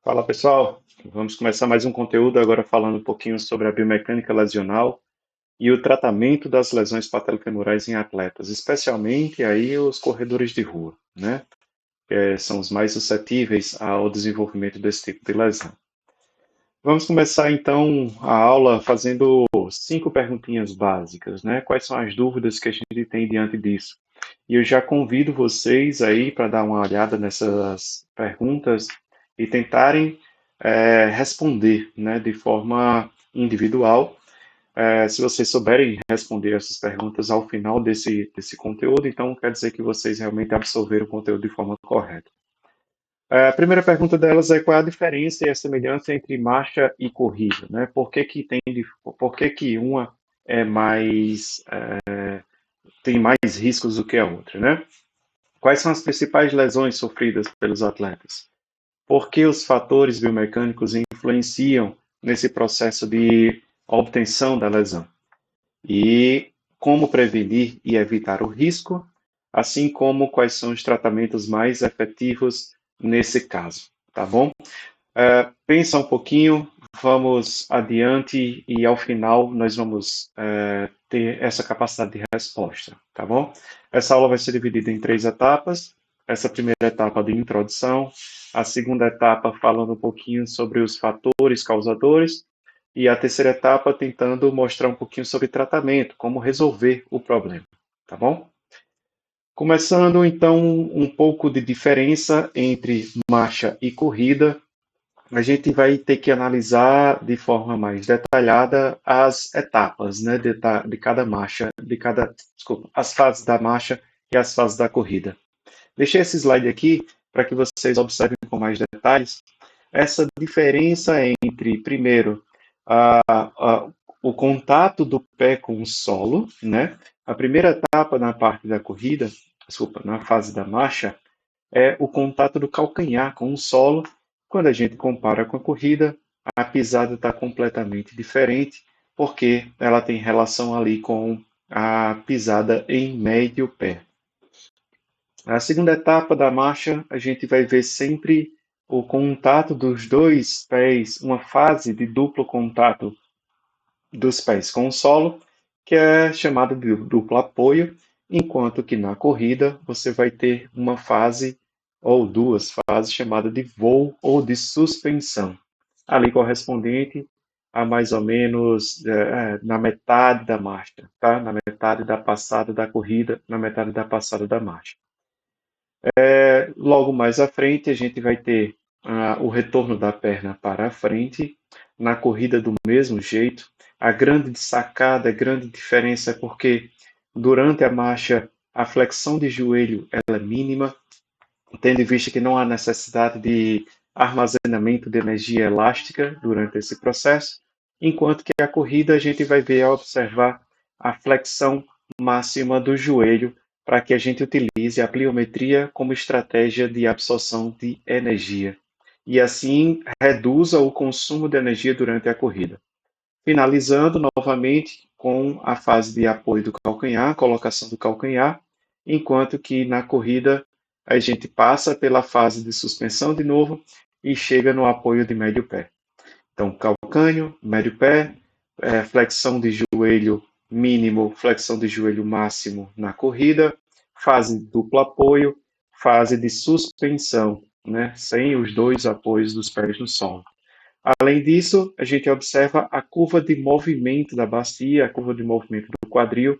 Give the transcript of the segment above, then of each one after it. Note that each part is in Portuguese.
Fala pessoal, vamos começar mais um conteúdo agora falando um pouquinho sobre a biomecânica lesional e o tratamento das lesões patelofemorais em atletas, especialmente aí os corredores de rua, né? São os mais suscetíveis ao desenvolvimento desse tipo de lesão. Vamos começar então a aula fazendo 5 perguntinhas básicas, né? Quais são as dúvidas que a gente tem diante disso? E eu já convido vocês aí para dar uma olhada nessas perguntas e tentarem responder, né, de forma individual. Se vocês souberem responder essas perguntas ao final desse conteúdo, então quer dizer que vocês realmente absorveram o conteúdo de forma correta. A primeira pergunta delas é qual é a diferença e a semelhança entre marcha e corrida, né? Por que que uma é mais, tem mais riscos do que a outra, né? Quais são as principais lesões sofridas pelos atletas? Por que os fatores biomecânicos influenciam nesse processo de obtenção da lesão? E como prevenir e evitar o risco, assim como quais são os tratamentos mais efetivos nesse caso, tá bom? Pensa um pouquinho, vamos adiante e ao final nós vamos ter essa capacidade de resposta, tá bom? Essa aula vai ser dividida em 3 etapas. Essa primeira etapa de introdução, a segunda etapa falando um pouquinho sobre os fatores causadores e a terceira etapa tentando mostrar um pouquinho sobre tratamento, como resolver o problema, tá bom? Começando então um pouco de diferença entre marcha e corrida, a gente vai ter que analisar de forma mais detalhada as etapas, né, de cada marcha, desculpa, as fases da marcha e as fases da corrida. Deixei esse slide aqui para que vocês observem com mais detalhes essa diferença entre, primeiro, o contato do pé com o solo, né? A primeira etapa na parte da corrida, desculpa, na fase da marcha, é o contato do calcanhar com o solo. Quando a gente compara com a corrida, a pisada está completamente diferente, porque ela tem relação ali com a pisada em médio pé. Na segunda etapa da marcha, a gente vai ver sempre o contato dos dois pés, uma fase de duplo contato dos pés com o solo, que é chamada de duplo apoio, enquanto que na corrida você vai ter uma fase ou duas fases chamada de voo ou de suspensão, ali correspondente a mais ou menos na metade da marcha, tá? Na metade da passada da corrida, na metade da passada da marcha. Logo mais à frente, a gente vai ter o retorno da perna para a frente, na corrida do mesmo jeito. A grande sacada, a grande diferença é porque durante a marcha a flexão de joelho ela é mínima, tendo em vista que não há necessidade de armazenamento de energia elástica durante esse processo, enquanto que a corrida a gente vai ver a observar a flexão máxima do joelho para que a gente utilize a pliometria como estratégia de absorção de energia e assim reduza o consumo de energia durante a corrida. Finalizando novamente com a fase de apoio do calcanhar, colocação do calcanhar, enquanto que na corrida a gente passa pela fase de suspensão de novo e chega no apoio de médio pé. Então, calcânio, médio pé, flexão de joelho mínimo, flexão de joelho máximo na corrida, fase duplo apoio, fase de suspensão, né, sem os dois apoios dos pés no solo. Além disso, a gente observa a curva de movimento da bacia, a curva de movimento do quadril,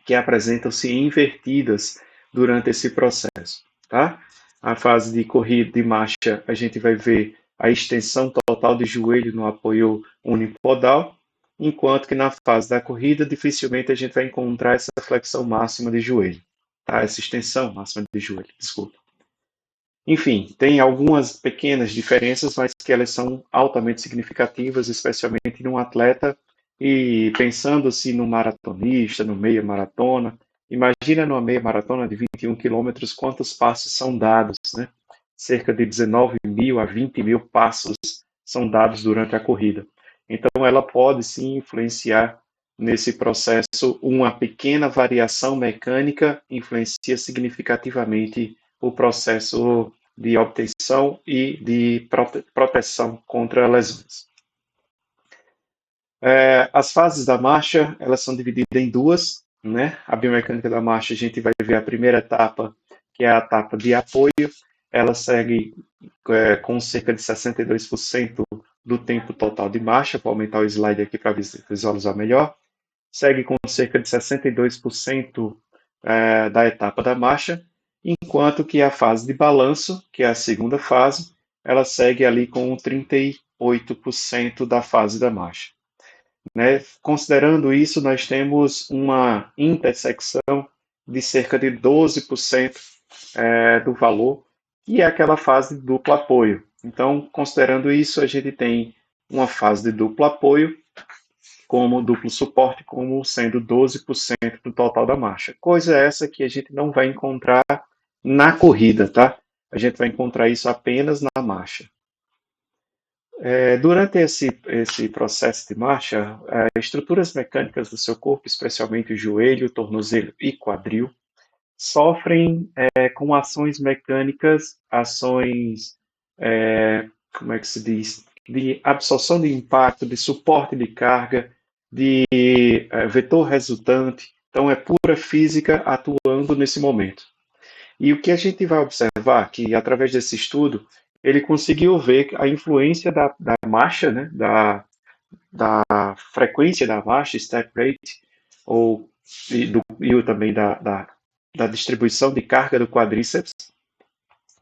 que apresentam-se invertidas durante esse processo, tá? A fase de corrida de marcha, a gente vai ver a extensão total de joelho no apoio unipodal, enquanto que na fase da corrida, dificilmente a gente vai encontrar essa flexão máxima de joelho, tá? Essa extensão máxima de joelho, desculpa. Enfim, tem algumas pequenas diferenças, mas que elas são altamente significativas, especialmente num atleta. E pensando-se no maratonista, no meia maratona, imagina numa meia maratona de 21 quilômetros quantos passos são dados, né? Cerca de 19 mil a 20 mil passos são dados durante a corrida. Então, ela pode sim influenciar nesse processo. Uma pequena variação mecânica influencia significativamente o processo de obtenção e de proteção contra lesões. As fases da marcha, elas são divididas em duas, né? A biomecânica da marcha, a gente vai ver a primeira etapa, que é a etapa de apoio. Ela segue com cerca de 62% do tempo total de marcha. Vou aumentar o slide aqui para visualizar melhor. Segue com cerca de 62% da etapa da marcha, enquanto que a fase de balanço, que é a segunda fase, ela segue ali com 38% da fase da marcha. Né? Considerando isso, nós temos uma intersecção de cerca de 12% do valor, que é aquela fase de duplo apoio. Então, considerando isso, a gente tem uma fase de duplo apoio como duplo suporte, como sendo 12% do total da marcha. Coisa essa que a gente não vai encontrar na corrida, tá? A gente vai encontrar isso apenas na marcha. Durante esse processo de marcha, estruturas mecânicas do seu corpo, especialmente o joelho, tornozelo e quadril, sofrem com ações mecânicas, ações, como é que se diz, de absorção de impacto, de suporte de carga, de vetor resultante. Então, é pura física atuando nesse momento. E o que a gente vai observar, que através desse estudo, ele conseguiu ver a influência da marcha, né, da frequência da marcha, step rate, e também da distribuição de carga do quadríceps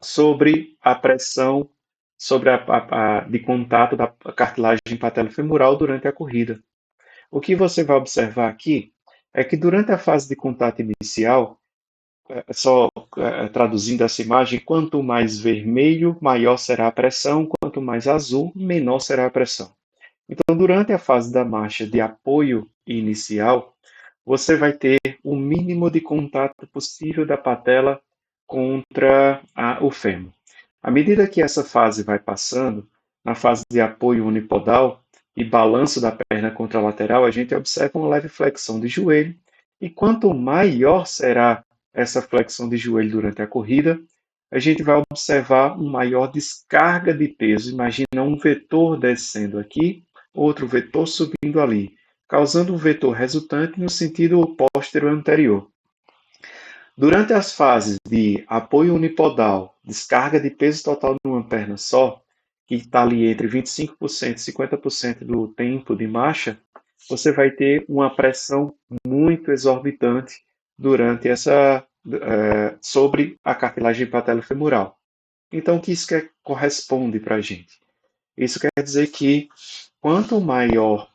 sobre a pressão de contato da cartilagem patelofemoral durante a corrida. O que você vai observar aqui é que durante a fase de contato inicial, só traduzindo essa imagem, quanto mais vermelho, maior será a pressão, quanto mais azul, menor será a pressão. Então, durante a fase da marcha de apoio inicial, você vai ter o mínimo de contato possível da patela contra o fêmur. À medida que essa fase vai passando, na fase de apoio unipodal e balanço da perna contralateral, a gente observa uma leve flexão de joelho, e quanto maior será essa flexão de joelho durante a corrida, a gente vai observar uma maior descarga de peso. Imagina um vetor descendo aqui, outro vetor subindo ali, causando um vetor resultante no sentido póstero anterior. Durante as fases de apoio unipodal, descarga de peso total numa perna só, que está ali entre 25% e 50% do tempo de marcha, você vai ter uma pressão muito exorbitante durante sobre a cartilagem patelofemoral. Então, o que isso corresponde para a gente? Isso quer dizer que quanto maior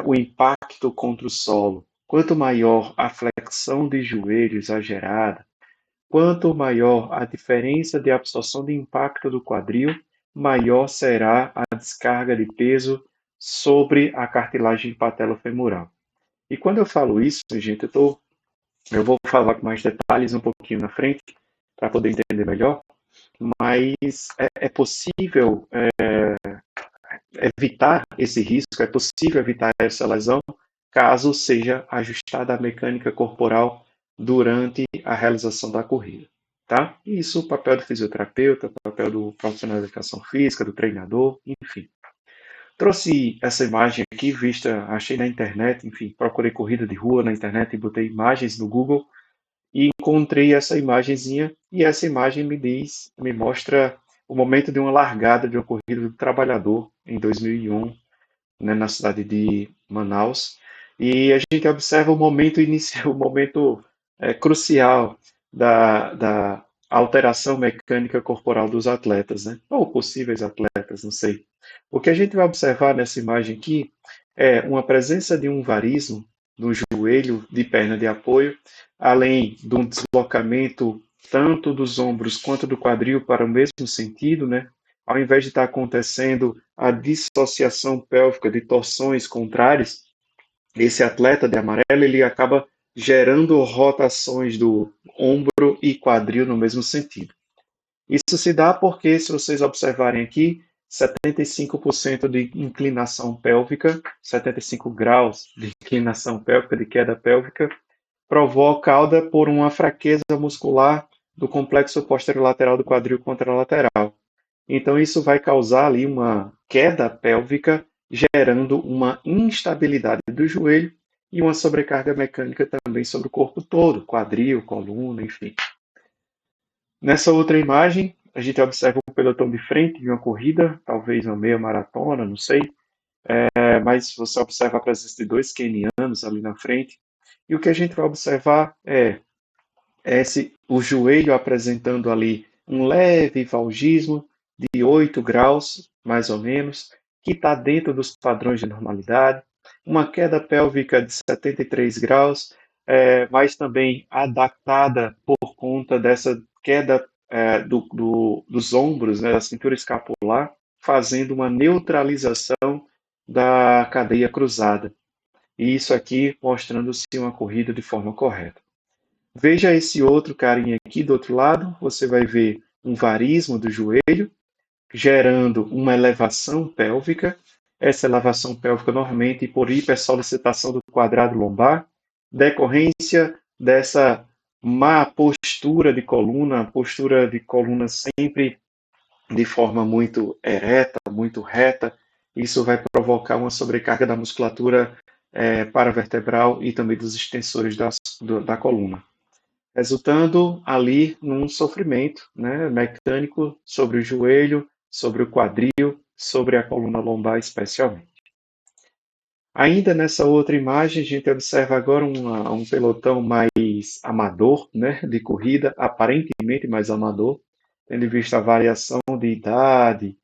o impacto contra o solo, quanto maior a flexão de joelho exagerada, quanto maior a diferença de absorção de impacto do quadril, maior será a descarga de peso sobre a cartilagem patelofemoral. E quando eu falo isso, gente, eu vou falar com mais detalhes um pouquinho na frente, para poder entender melhor, mas é possível evitar esse risco, é possível evitar essa lesão, caso seja ajustada a mecânica corporal durante a realização da corrida. Tá? Isso, o papel do fisioterapeuta, o papel do profissional de educação física, do treinador, enfim. Trouxe essa imagem aqui, vista, achei na internet, enfim, procurei corrida de rua na internet e botei imagens no Google e encontrei essa imagenzinha, e essa imagem me mostra o momento de uma largada de uma corrida do trabalhador em 2001, né, na cidade de Manaus, e a gente observa o momento inicial, o momento crucial da alteração mecânica corporal dos atletas, né? Ou possíveis atletas, não sei. O que a gente vai observar nessa imagem aqui é uma presença de um varismo no joelho de perna de apoio, além de um deslocamento tanto dos ombros quanto do quadril para o mesmo sentido, né? Ao invés de estar acontecendo a dissociação pélvica de torções contrárias, esse atleta de amarelo ele acaba gerando rotações do ombro e quadril no mesmo sentido. Isso se dá porque, se vocês observarem aqui, 75% de inclinação pélvica, 75 graus de inclinação pélvica, de queda pélvica, provocada por uma fraqueza muscular do complexo posterolateral do quadril contralateral. Então, isso vai causar ali uma queda pélvica, gerando uma instabilidade do joelho e uma sobrecarga mecânica também sobre o corpo todo, quadril, coluna, enfim. Nessa outra imagem, a gente observa um pelotão de frente de uma corrida, talvez uma meia maratona, não sei, mas você observa a presença de dois quenianos ali na frente. E o que a gente vai observar é o joelho apresentando ali um leve valgismo de 8 graus, mais ou menos, que está dentro dos padrões de normalidade, uma queda pélvica de 73 graus, mas também adaptada por conta dessa queda dos ombros, né, da cintura escapular, fazendo uma neutralização da cadeia cruzada. E isso aqui mostrando-se uma corrida de forma correta. Veja esse outro carinha aqui do outro lado, você vai ver um varismo do joelho, gerando uma elevação pélvica. Essa elevação pélvica normalmente por hipersolicitação do quadrado lombar, decorrência dessa má postura de coluna sempre de forma muito ereta, muito reta. Isso vai provocar uma sobrecarga da musculatura paravertebral e também dos extensores da coluna, resultando ali num sofrimento, né, mecânico sobre o joelho, sobre o quadril, sobre a coluna lombar especialmente. Ainda nessa outra imagem, a gente observa agora um pelotão mais amador, né, de corrida, aparentemente mais amador, tendo em vista a variação de idade,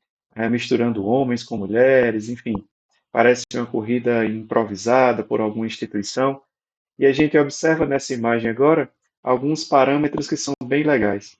misturando homens com mulheres, enfim, parece uma corrida improvisada por alguma instituição. E a gente observa nessa imagem agora alguns parâmetros que são bem legais.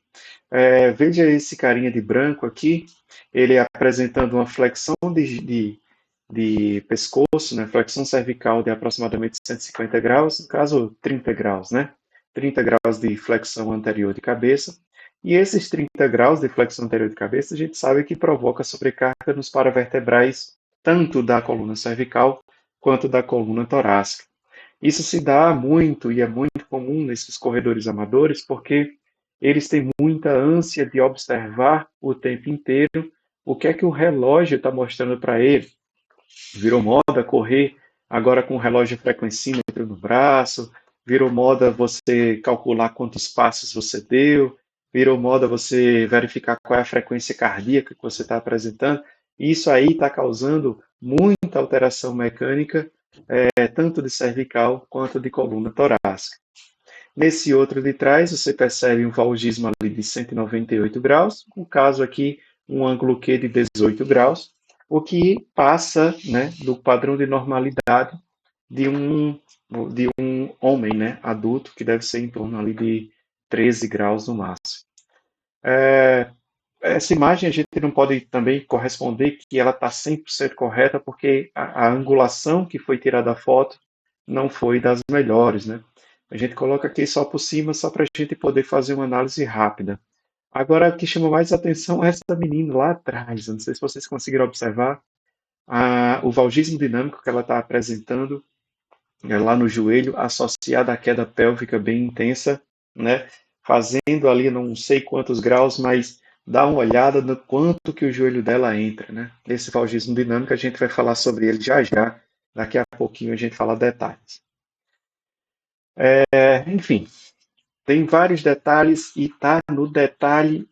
Veja esse carinha de branco aqui, ele apresentando uma flexão de pescoço, né, flexão cervical de aproximadamente 150 graus, no caso 30 graus, né? 30 graus de flexão anterior de cabeça. E esses 30 graus de flexão anterior de cabeça, a gente sabe que provoca sobrecarga nos paravertebrais, tanto da coluna cervical quanto da coluna torácica. Isso se dá muito e é muito comum nesses corredores amadores, porque eles têm muita ânsia de observar o tempo inteiro o que é que o relógio está mostrando para ele. Virou moda correr agora com o relógio frequencímetro no braço, virou moda você calcular quantos passos você deu, virou moda você verificar qual é a frequência cardíaca que você está apresentando. E isso aí está causando muita alteração mecânica, tanto de cervical quanto de coluna torácica. Nesse outro de trás, você percebe um valgismo ali de 198 graus, no caso aqui, um ângulo Q de 18 graus, o que passa, né, do padrão de normalidade de um homem, né, adulto, que deve ser em torno ali de 13 graus no máximo. Essa imagem a gente não pode também corresponder que ela está 100% correta, porque a angulação que foi tirada da foto não foi das melhores, né? A gente coloca aqui só por cima, só para a gente poder fazer uma análise rápida. Agora, o que chama mais atenção é essa menina lá atrás. Eu não sei se vocês conseguiram observar o valgismo dinâmico que ela está apresentando lá no joelho, associado à queda pélvica bem intensa, né? Fazendo ali não sei quantos graus, mas dá uma olhada no quanto que o joelho dela entra, né? Esse valgismo dinâmico a gente vai falar sobre ele já já. Daqui a pouquinho a gente fala detalhes. Enfim, tem vários detalhes e está no detalhe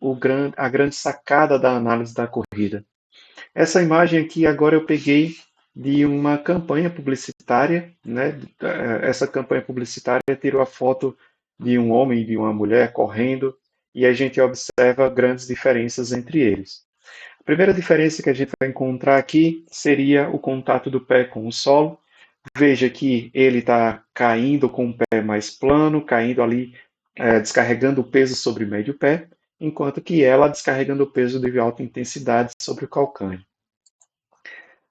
a grande sacada da análise da corrida. Essa imagem aqui agora eu peguei de uma campanha publicitária, né? Essa campanha publicitária tirou a foto de um homem e de uma mulher correndo e a gente observa grandes diferenças entre eles. A primeira diferença que a gente vai encontrar aqui seria o contato do pé com o solo. Veja que ele está caindo com o pé mais plano, caindo ali, descarregando o peso sobre o médio pé, enquanto que ela descarregando o peso de alta intensidade sobre o calcânio.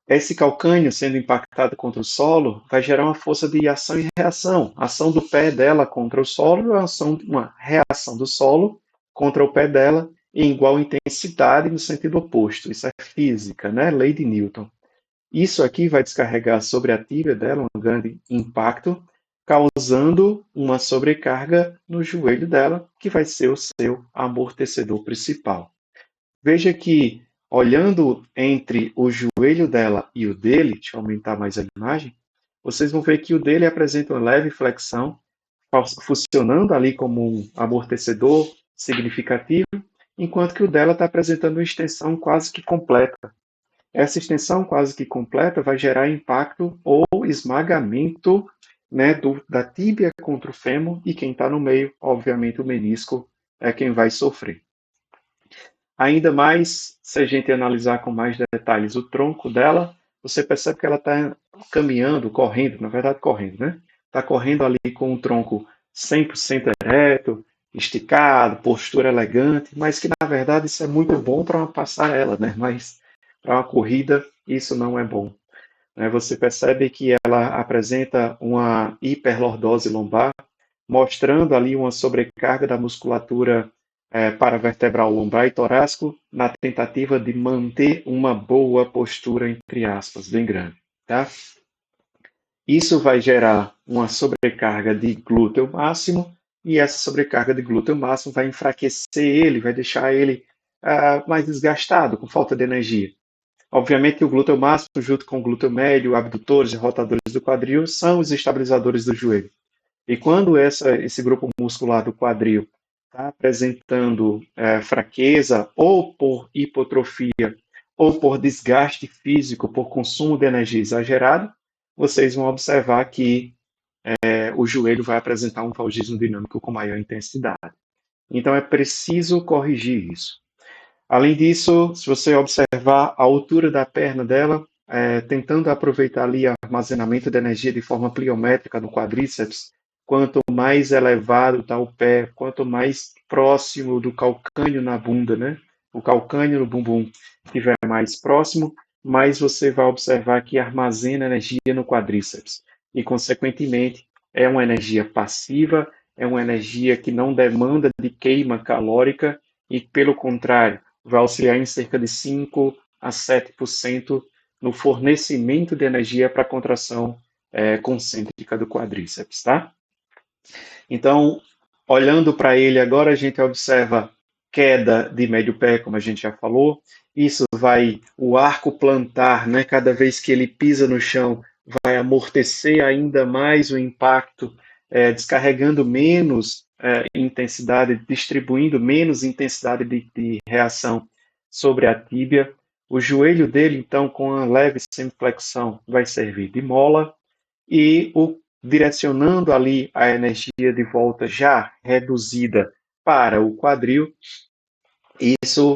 Esse calcânio sendo impactado contra o solo vai gerar uma força de ação e reação. A ação do pé dela contra o solo é uma reação do solo contra o pé dela em igual intensidade no sentido oposto. Isso é física, né? Lei de Newton. Isso aqui vai descarregar sobre a tíbia dela um grande impacto, causando uma sobrecarga no joelho dela, que vai ser o seu amortecedor principal. Veja que, olhando entre o joelho dela e o dele, deixa eu aumentar mais a imagem, vocês vão ver que o dele apresenta uma leve flexão, funcionando ali como um amortecedor significativo, enquanto que o dela está apresentando uma extensão quase que completa. Essa extensão quase que completa vai gerar impacto ou esmagamento, né, da tíbia contra o fêmur, e quem está no meio, obviamente, o menisco é quem vai sofrer. Ainda mais, se a gente analisar com mais detalhes o tronco dela, você percebe que ela está caminhando, correndo, na verdade correndo, né? Está correndo ali com o tronco 100% ereto, esticado, postura elegante, mas que na verdade isso é muito bom para uma passarela, né? Mas para uma corrida isso não é bom. Né? Você percebe que ela apresenta uma hiperlordose lombar, mostrando ali uma sobrecarga da musculatura paravertebral lombar e torácico, na tentativa de manter uma boa postura, entre aspas, bem grande. Tá? Isso vai gerar uma sobrecarga de glúteo máximo, e essa sobrecarga de glúteo máximo vai enfraquecer ele, vai deixar ele mais desgastado, com falta de energia. Obviamente, o glúteo máximo, junto com o glúteo médio, abdutores e rotadores do quadril, são os estabilizadores do joelho. E quando esse grupo muscular do quadril está apresentando fraqueza, ou por hipotrofia, ou por desgaste físico, por consumo de energia exagerado, vocês vão observar que o joelho vai apresentar um valgismo dinâmico com maior intensidade. Então é preciso corrigir isso. Além disso, se você observar a altura da perna dela, tentando aproveitar ali o armazenamento de energia de forma pliométrica no quadríceps, quanto mais elevado está o pé, quanto mais próximo do calcânio na bunda, né? O calcânio no bumbum estiver mais próximo, mais você vai observar que armazena energia no quadríceps. E, consequentemente, é uma energia passiva, é uma energia que não demanda de queima calórica e, pelo contrário, vai auxiliar em cerca de 5 a 7% no fornecimento de energia para a contração concêntrica do quadríceps, tá? Então, olhando para ele agora, a gente observa queda de médio pé, como a gente já falou. Isso vai, o arco plantar, né, cada vez que ele pisa no chão, vai amortecer ainda mais o impacto, descarregando menos intensidade, distribuindo menos intensidade de reação sobre a tíbia. O joelho dele, então, com a leve semiflexão, vai servir de mola, e direcionando ali a energia de volta já reduzida para o quadril,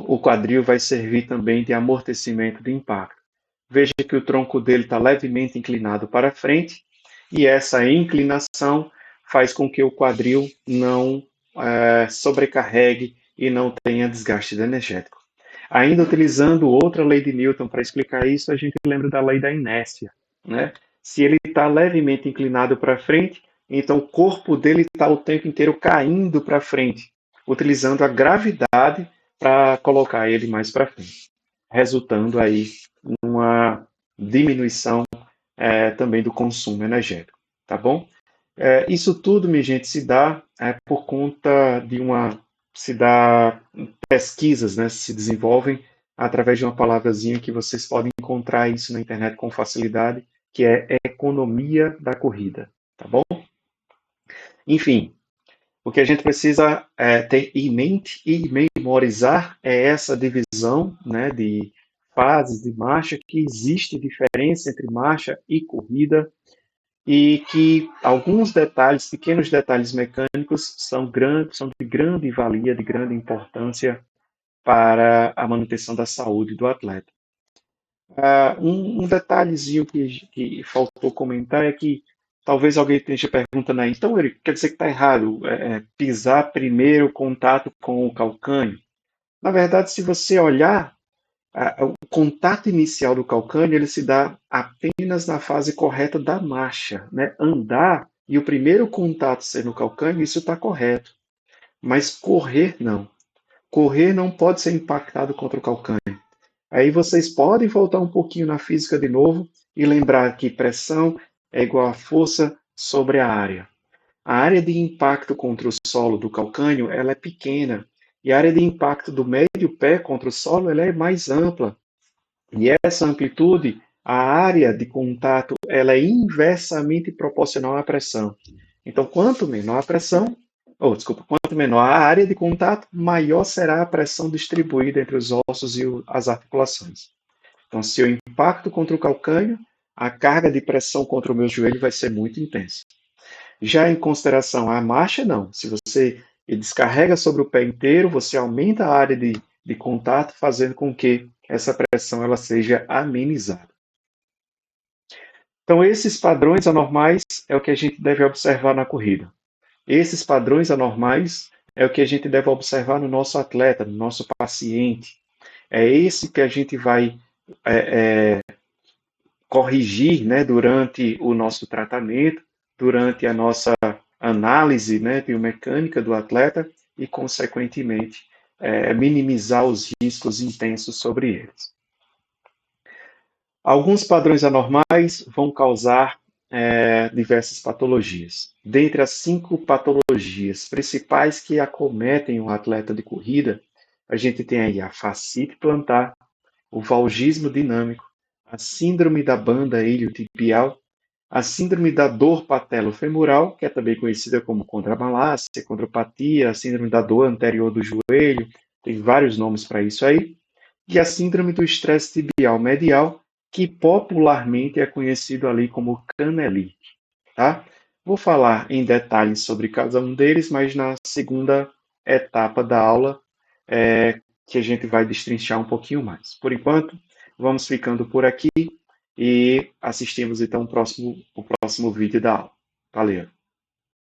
o quadril vai servir também de amortecimento de impacto. Veja que o tronco dele está levemente inclinado para frente, e essa inclinação faz com que o quadril não sobrecarregue e não tenha desgaste energético. Ainda utilizando outra lei de Newton para explicar isso, a gente lembra da lei da inércia, né? Se ele está levemente inclinado para frente, então o corpo dele está o tempo inteiro caindo para frente, utilizando a gravidade para colocar ele mais para frente, resultando aí numa diminuição também do consumo energético, tá bom? Isso tudo, minha gente, se dá por conta de se dá pesquisas, né, se desenvolvem através de uma palavrazinha que vocês podem encontrar isso na internet com facilidade, que é economia da corrida, tá bom? Enfim, o que a gente precisa ter em mente e memorizar é essa divisão, né, de fases de marcha, que existe diferença entre marcha e corrida, e que alguns detalhes, pequenos detalhes mecânicos, são de grande valia, de grande importância para a manutenção da saúde do atleta. Um detalhezinho que faltou comentar é que talvez alguém esteja perguntando aí, então, Eric, quer dizer que está errado pisar primeiro contato com o calcânio? Na verdade, se você olhar, o contato inicial do calcânio, ele se dá apenas na fase correta da marcha, né? Andar e o primeiro contato ser no calcânio, isso está correto. Mas correr, não. Correr não pode ser impactado contra o calcânio. Aí vocês podem voltar um pouquinho na física de novo e lembrar que pressão é igual a força sobre a área. A área de impacto contra o solo do calcânio ela é pequena e a área de impacto do médio pé contra o solo ela é mais ampla. E essa amplitude, a área de contato, ela é inversamente proporcional à pressão. Então, quanto menor a pressão, quanto menor a área de contato, maior será a pressão distribuída entre os ossos e as articulações. Então, se eu impacto contra o calcânio, a carga de pressão contra o meu joelho vai ser muito intensa. Já em consideração à marcha, não. Se você descarrega sobre o pé inteiro, você aumenta a área de contato, fazendo com que essa pressão ela seja amenizada. Então, esses padrões anormais é o que a gente deve observar na corrida. Esses padrões anormais é o que a gente deve observar no nosso atleta, no nosso paciente. É esse que a gente vai corrigir, né, durante o nosso tratamento, durante a nossa análise, né, biomecânica do atleta e, consequentemente, minimizar os riscos intensos sobre eles. Alguns padrões anormais vão causar diversas patologias. Dentre as 5 patologias principais que acometem um atleta de corrida, a gente tem aí a fascite plantar, o valgismo dinâmico, a síndrome da banda iliotibial, a síndrome da dor patelofemoral, que é também conhecida como condromalácia, condropatia, a síndrome da dor anterior do joelho, tem vários nomes para isso aí, e a síndrome do estresse tibial medial, que popularmente é conhecido ali como canelite, tá? Vou falar em detalhes sobre cada um deles, mas na segunda etapa da aula que a gente vai destrinchar um pouquinho mais. Por enquanto, vamos ficando por aqui e assistimos então o próximo vídeo da aula. Valeu!